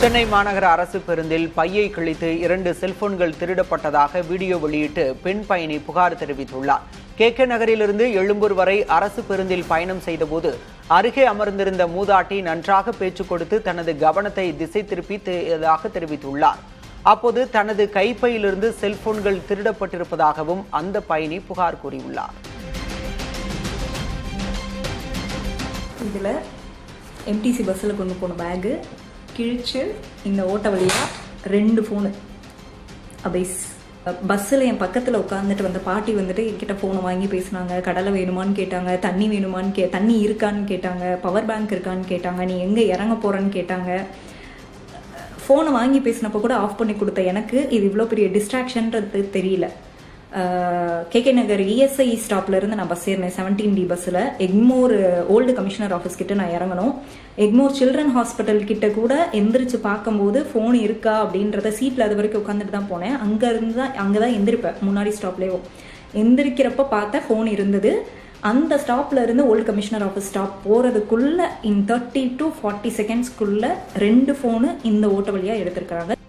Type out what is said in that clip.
சென்னை மாநகர அரசு பேருந்தில் பையை கிழித்து 2 செல்போன்கள் திருடப்பட்டதாக வீடியோ வெளியிட்டு பெண் பயணி புகார் தெரிவித்துள்ளார். கே நகரிலிருந்து எழும்பூர் வரை அரசு பேருந்தில் பயணம் செய்தபோது அருகே அமர்ந்திருந்த மூதாட்டி நன்றாக பேச்சு கொடுத்து தனது கவனத்தை திசை திருப்பியதாக தெரிவித்துள்ளார். அப்போது தனது கைப்பையிலிருந்து செல்போன்கள் திருடப்பட்டிருப்பதாகவும் அந்த பயணி புகார் கூறியுள்ளார். இதில் எம்டிசி பஸ்ஸில் கொண்டு போன பேகு கிழிச்சு இந்த ஓட்ட வழியாக 2 ஃபோனு அபைஸ். பஸ்ஸில் என் பக்கத்தில் உட்காந்துட்டு வந்த பாட்டி வந்துட்டு என்கிட்ட ஃபோனை வாங்கி பேசினாங்க. கடலை வேணுமான்னு கேட்டாங்க, தண்ணி வேணுமான்னு தண்ணி இருக்கான்னு கேட்டாங்க, பவர் பேங்க் இருக்கான்னு கேட்டாங்க, நீ எங்கே இறங்க போகிறேன்னு கேட்டாங்க. ஃபோனை வாங்கி பேசினப்போ கூட ஆஃப் பண்ணி கொடுத்த எனக்கு இது இவ்வளோ பெரிய டிஸ்ட்ராக்ஷன்றது தெரியல. கே நகர் இஎஸ்ஐ ஸ்டாப்லேருந்து நான் பஸ் ஏறினேன் 17D பஸ்ஸில். எக்மோர் ஓல்டு கமிஷனர் ஆஃபீஸ் கிட்ட நான் இறங்கணும். எக்மோர் சில்ட்ரன் ஹாஸ்பிட்டல் கிட்ட கூட எந்திரிச்சு பார்க்கும்போது ஃபோன் இருக்கா அப்படின்றத சீட்டில் அது வரைக்கும் உட்காந்துட்டு தான் போனேன். அங்கே தான் எந்திரிப்பேன். முன்னாடி ஸ்டாப்லேயோ எந்திரிக்கிறப்ப பார்த்தேன் ஃபோன் இருந்தது. அந்த ஸ்டாப்ல இருந்து ஓல்டு கமிஷனர் ஆஃபீஸ் ஸ்டாப் போகிறதுக்குள்ள இன் 30 to 40 செகண்ட்ஸ்க்குள்ள 2 ஃபோனு இந்த ஓட்ட வழியாக எடுத்திருக்கிறாங்க.